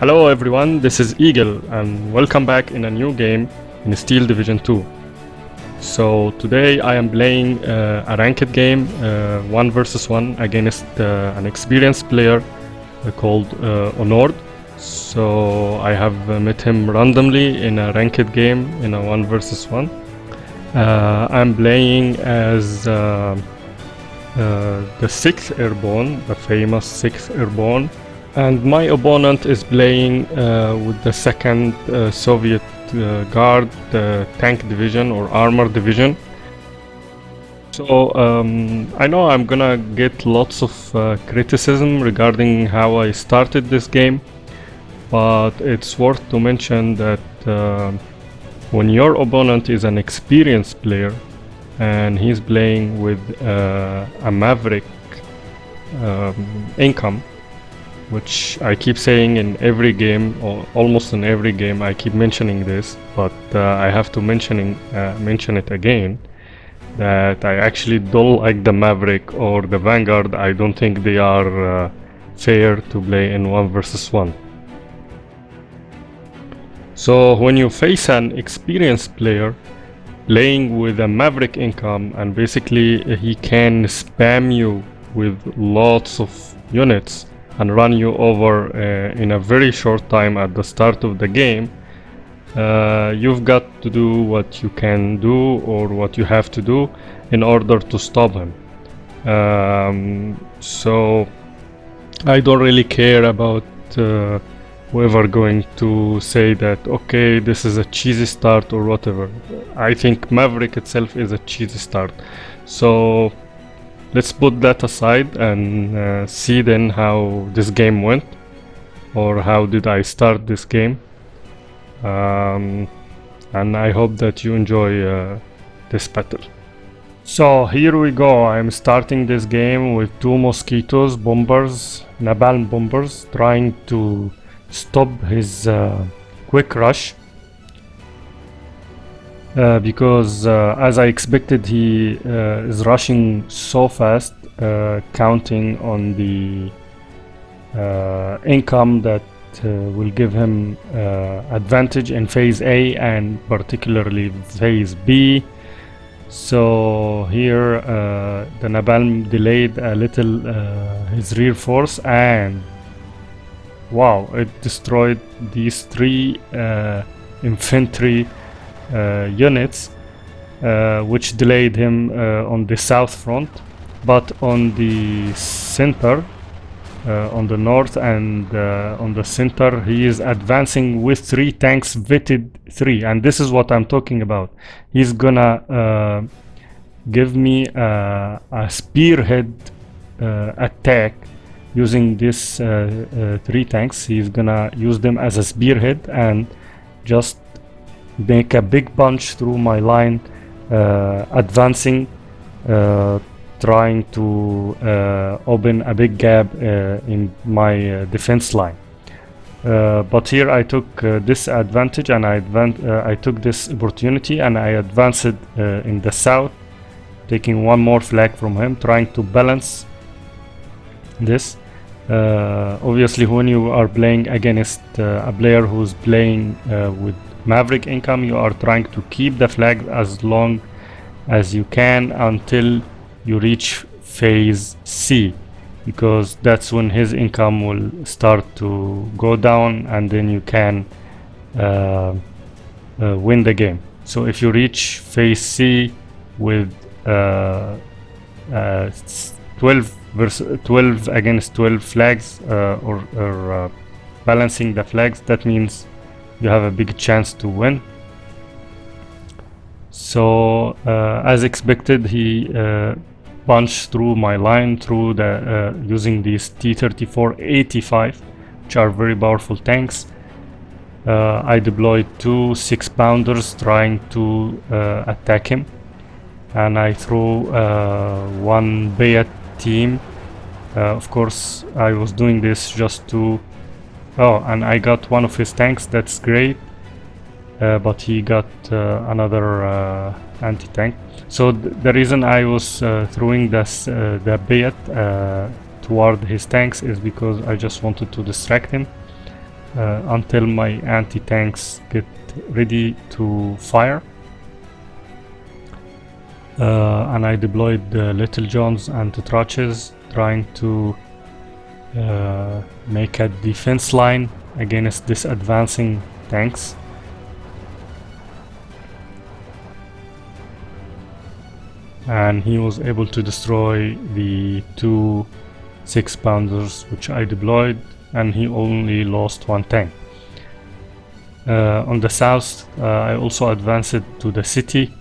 Hello everyone, this is Eagle and welcome back in a new game in Steel Division 2. So today I am playing a ranked game, 1 versus 1 against an experienced player called Onord. So I have met him randomly in a ranked game in a 1 versus 1. I'm playing as the 6th Airborne, the famous 6th Airborne. And my opponent is playing with the 2nd Soviet Guard tank division or armor division. So I know I'm gonna get lots of criticism regarding how I started this game, but it's worth to mention that when your opponent is an experienced player and he's playing with a maverick income, which I keep saying in every game, or almost in every game I keep mentioning this, but I have to mention it again, that I actually don't like the Maverick or the Vanguard. I don't think they are fair to play in 1 versus 1. So when you face an experienced player playing with a Maverick income, and basically he can spam you with lots of units and run you over in a very short time at the start of the game, you've got to do what you can do or what you have to do in order to stop him. So I don't really care about whoever going to say that okay, this is a cheesy start or whatever. I think Maverick itself is a cheesy start. So let's put that aside and see then how this game went, or how did I start this game. And I hope that you enjoy this battle. So here we go. I'm starting this game with 2 mosquitoes bombers, napalm bombers, trying to stop his quick rush. Because as I expected, he is rushing so fast, counting on the income that will give him advantage in phase A and particularly phase B. So here the napalm delayed a little his rear force, and wow, it destroyed these 3 infantry units, which delayed him on the south front, but on the center, on the north and on the center, he is advancing with 3 tanks, vetted 3, and this is what I'm talking about. He's gonna give me a spearhead attack using this 3 tanks. He's gonna use them as a spearhead and just make a big punch through my line, advancing, trying to open a big gap in my defense line. But here I took this advantage, and I took this opportunity and I advanced in the south, taking 1 more flag from him, trying to balance this. Obviously when you are playing against a player who's playing with Maverick income, you are trying to keep the flag as long as you can until you reach phase C, because that's when his income will start to go down, and then you can win the game. So if you reach phase C with 12 against 12 flags, or balancing the flags, that means you have a big chance to win. So as expected, he punched through my line through the using these T-34-85, which are very powerful tanks. I deployed 2 6-pounders trying to attack him, and I threw 1 Bayat team. Of course I was doing this just to and I got 1 of his tanks. That's great, but he got another anti-tank. So the reason I was throwing this the Bayat toward his tanks is because I just wanted to distract him. until my anti-tanks get ready to fire. And I deployed the Little Johns and the Tetraches, trying to make a defense line against this advancing tanks. And he was able to destroy the 2 6-pounders which I deployed, and he only lost 1 tank. On the south, I also advanced to the city.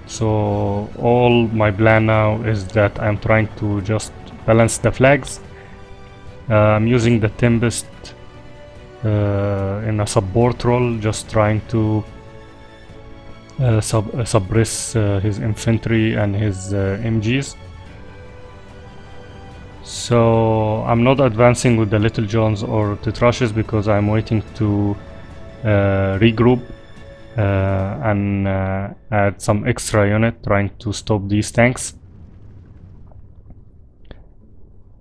So all my plan now is that I'm trying to just balance the flags. I'm using the Tempest in a support role, just trying to suppress his infantry and his MGs. So I'm not advancing with the Little Johns or Tetraches because I'm waiting to regroup and add some extra unit trying to stop these tanks.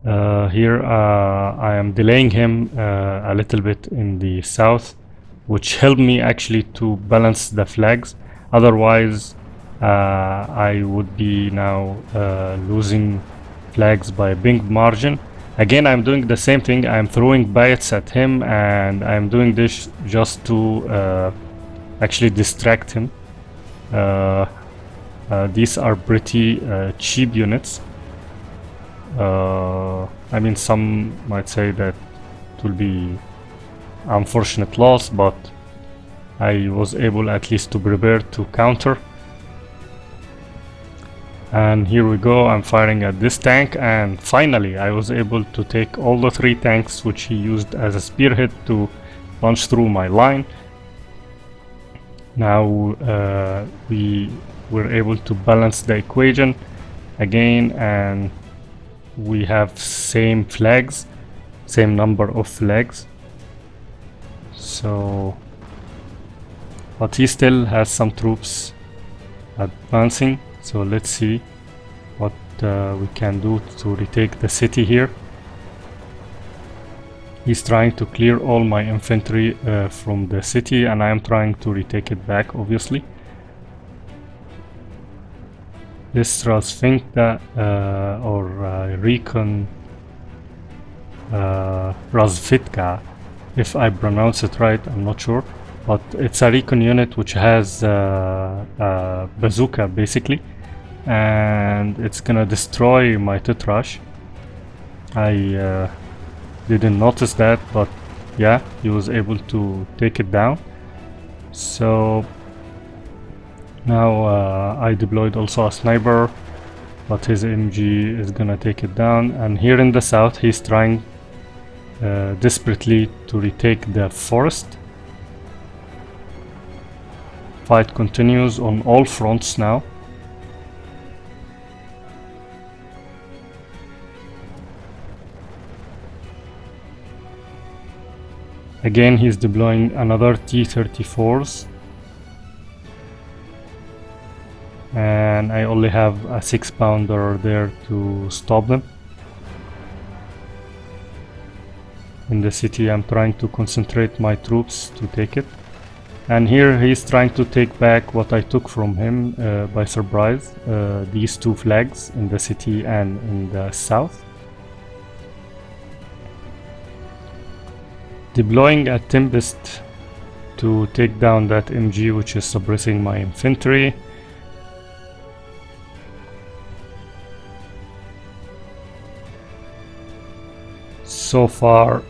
Here I am delaying him a little bit in the south, which helped me actually to balance the flags. Otherwise I would be now losing flags by a big margin. Again, I'm doing the same thing. I'm throwing bites at him, and I'm doing this just to actually distract him. These are pretty cheap units. I mean, some might say that it will be unfortunate loss, but I was able at least to prepare to counter. And here we go, I'm firing at this tank, and finally I was able to take all the 3 tanks which he used as a spearhead to punch through my line. Now we were able to balance the equation again, and we have same flags, same number of flags. So, but he still has some troops advancing. So let's see what we can do to retake the city here. He's trying to clear all my infantry from the city, and I am trying to retake it back, obviously. This Razfinka or Recon Razvitka, if I pronounce it right, I'm not sure. But it's a recon unit which has a bazooka basically, and it's gonna destroy my Tetrach. I didn't notice that, but yeah, he was able to take it down. So now I deployed also a sniper, but his MG is gonna take it down. And here in the south, he's trying desperately to retake the forest. Fight continues on all fronts now. Again, he's deploying another T-34s, and I only have a 6-pounder there to stop them. In the city, I'm trying to concentrate my troops to take it. And here he's trying to take back what I took from him by surprise, these 2 flags in the city and in the south. Deploying a Tempest to take down that MG which is suppressing my infantry. So far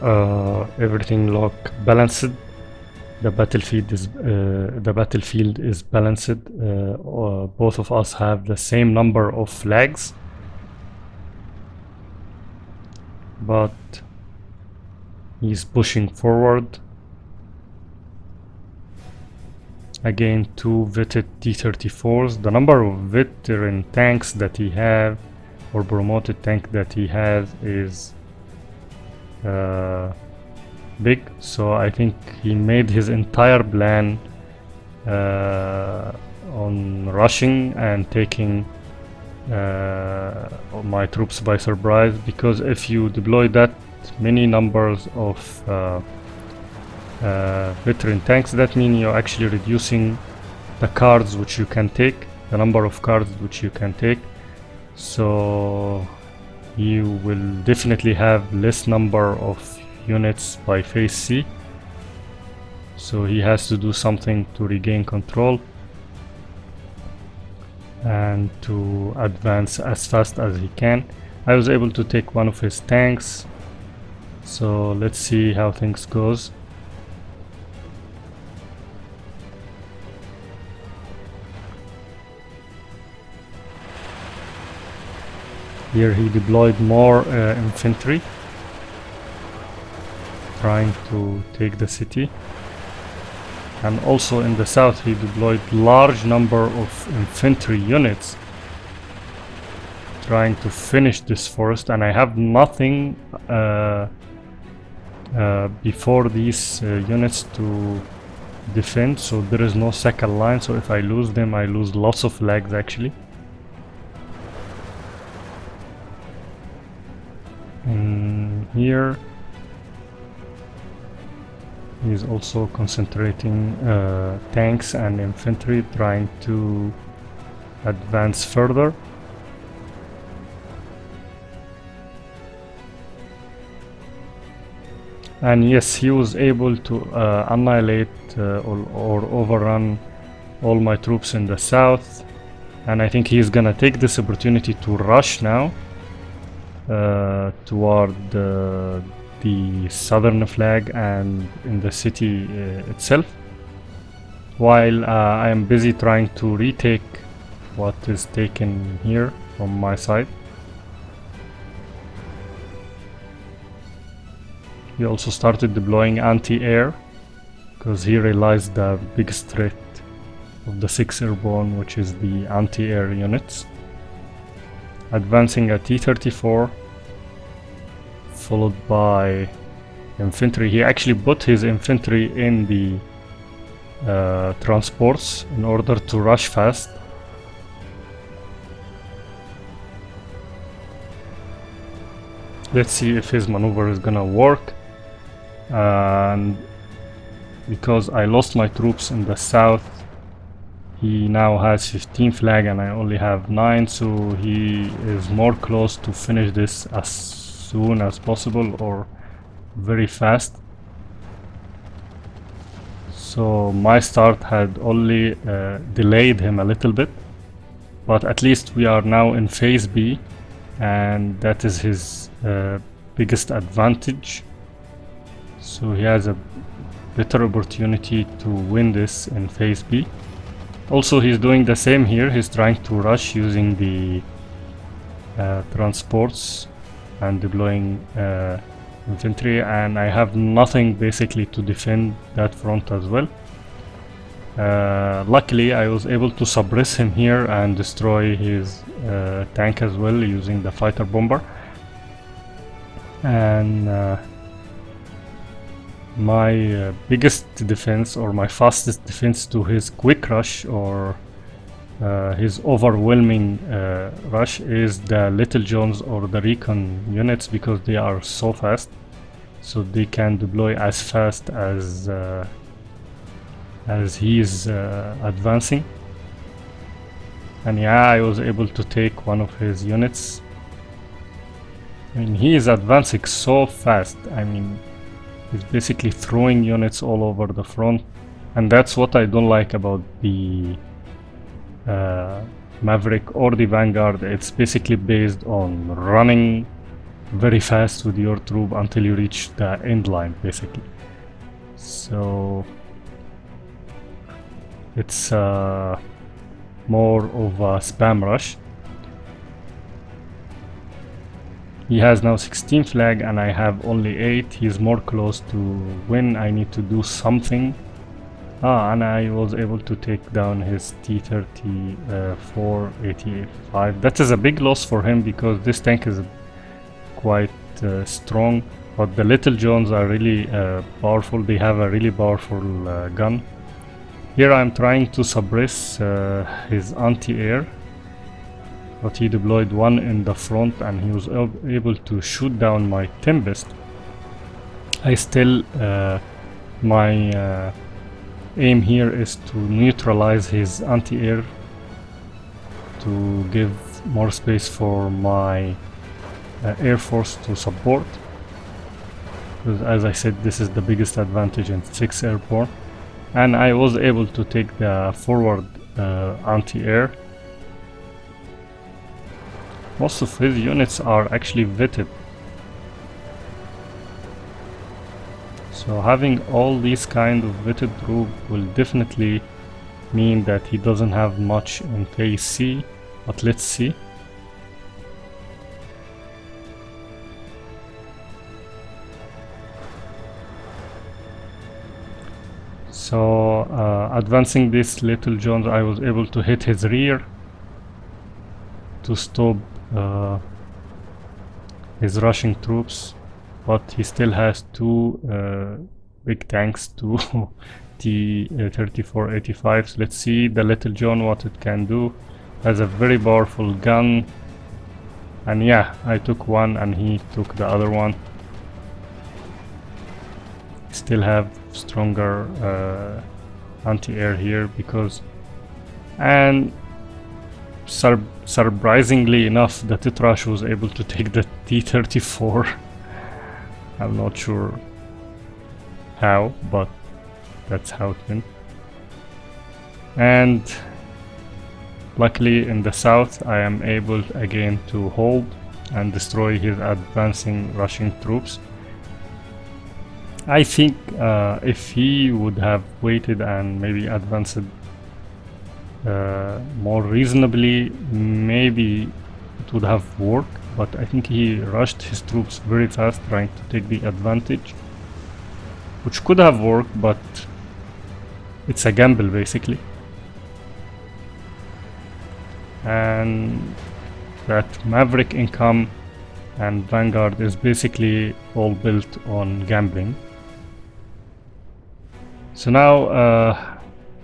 everything look balanced. The battlefield is balanced. Both of us have the same number of flags, but he's pushing forward. Again, 2 vetted T-34s. The number of veteran tanks that he have, or promoted tank that he has, is big. So I think he made his entire plan on rushing and taking my troops by surprise, because if you deploy that many numbers of veteran tanks. That means you're actually reducing the cards which you can take, the number of cards which you can take. So you will definitely have less number of units by phase C. So he has to do something to regain control and to advance as fast as he can. I was able to take one of his tanks, so let's see how things goes. Here he deployed more infantry, trying to take the city. And also in the south he deployed large number of infantry units, trying to finish this forest, and I have nothing before these units to defend, so there is no second line, so if I lose them I lose lots of lags actually. And here he's also concentrating tanks and infantry, trying to advance further. And yes, he was able to annihilate or overrun all my troops in the south, and I think he's gonna take this opportunity to rush now toward the southern flag and in the city itself, while I am busy trying to retake what is taken here from my side. He also started deploying anti-air because he realized the biggest threat of the 6 airborne, which is the anti-air units. Advancing a T-34, followed by infantry. He actually put his infantry in the transports in order to rush fast. Let's see if his maneuver is gonna work. And because I lost my troops in the south, he now has 15 flag and I only have 9, so he is more close to finish this as soon as possible or very fast. So my start had only delayed him a little bit, but at least we are now in phase B, and that is his biggest advantage. So he has a better opportunity to win this in phase B. Also, he's doing the same here. He's trying to rush using the transports and deploying infantry, and I have nothing basically to defend that front as well. Luckily I was able to suppress him here and destroy his tank as well using the fighter bomber. And my biggest defense, or my fastest defense to his quick rush or his overwhelming rush, is the Little Jones or the recon units, because they are so fast, so they can deploy as fast as he is advancing. And yeah, I was able to take one of his units. I mean, he is advancing so fast. I mean, he's basically throwing units all over the front, and that's what I don't like about the Maverick or the Vanguard. It's basically based on running very fast with your troop until you reach the end line, basically. So it's more of a spam rush. He has now 16 flag and I have only 8. He's more close to win. I need to do something. And I was able to take down his T-34 85. That is a big loss for him because this tank is quite strong, but the Little Jones are really powerful. They have a really powerful gun. Here I'm trying to suppress his anti-air, but he deployed one in the front and he was able to shoot down my Tempest. I still my aim here is to neutralize his anti-air to give more space for my Air Force to support, because as I said, this is the biggest advantage in 6 airborne, and I was able to take the forward anti-air. Most of his units are actually vetted, so having all these kind of vetted troops will definitely mean that he doesn't have much in phase C, but let's see. So advancing this Little Jones, I was able to hit his rear to stop his rushing troops, but he still has 2 big tanks, 2 T-34-85s. Let's see the Little John what it can do. Has a very powerful gun, and yeah, I took one and he took the other one. Still have stronger anti-air here because, and surprisingly enough, the Titrash was able to take the T-34. I'm not sure how, but that's how it went. And luckily in the south I am able again to hold and destroy his advancing Russian troops. I think if he would have waited and maybe advanced more reasonably, maybe it would have worked, but I think he rushed his troops very fast trying to take the advantage, which could have worked, but it's a gamble basically. And that Maverick income and Vanguard is basically all built on gambling. So now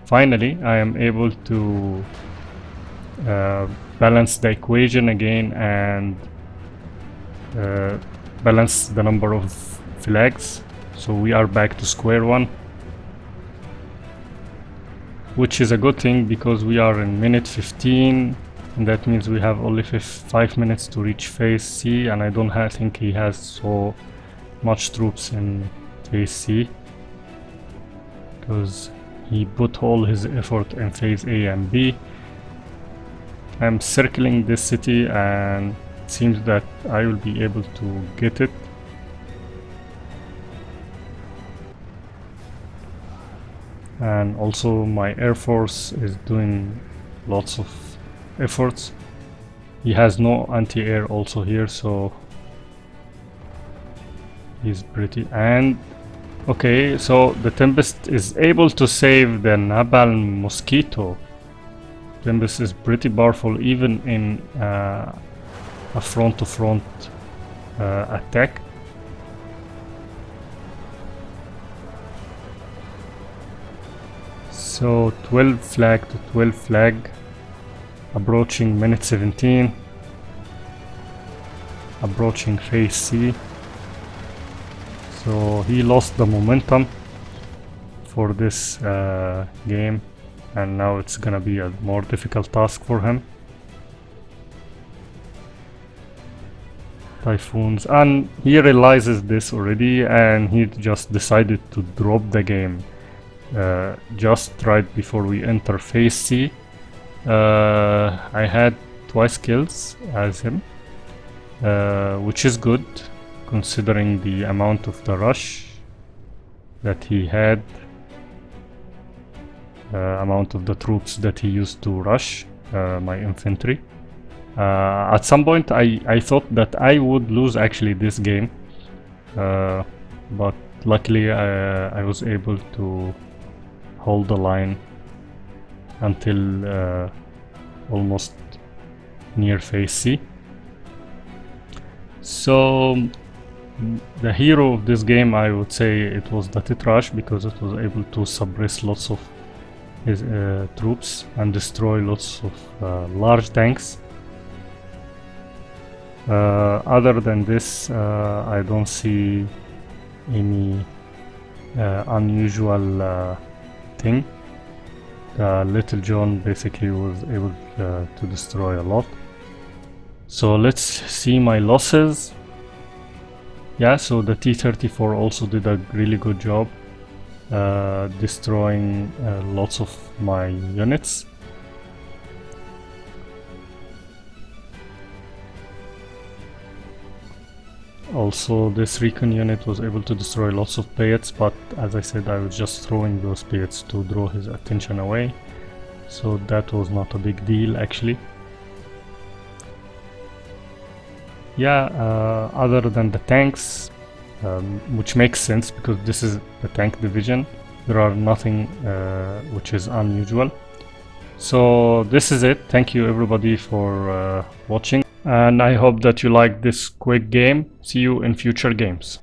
finally I am able to balance the equation again and balance the number of flags, so we are back to square one, which is a good thing because we are in minute 15, and that means we have only 5 minutes to reach phase C, and I don't think he has so much troops in phase C because he put all his effort in phase A and B. I'm circling this city and it seems that I will be able to get it. And also my Air Force is doing lots of efforts. He has no anti-air also here, so he's pretty. And okay, so the Tempest is able to save the Napalm Mosquito. Tempest is pretty powerful even in a front-to-front attack. So 12 flag to 12 flag, approaching minute 17, approaching phase C. So he lost the momentum for this game, and now it's gonna be a more difficult task for him. Typhoons, and he realizes this already, and he just decided to drop the game just right before we enter phase C. I had twice kills as him, which is good considering the amount of the rush that he had, amount of the troops that he used to rush my infantry. At some point I thought that I would lose actually this game, but luckily I was able to hold the line until almost near phase C. So the hero of this game, I would say it was the Titrash, because it was able to suppress lots of his troops and destroy lots of large tanks. Other than this, I don't see any unusual thing. Little John basically was able to destroy a lot. So let's see my losses. Yeah, so the T-34 also did a really good job destroying lots of my units. Also, this recon unit was able to destroy lots of payets, but as I said, I was just throwing those payets to draw his attention away, so that was not a big deal actually. Yeah, other than the tanks, which makes sense because this is the tank division, there are nothing which is unusual. So this is it. Thank you everybody for watching, and I hope that you liked this quick game. See you in future games.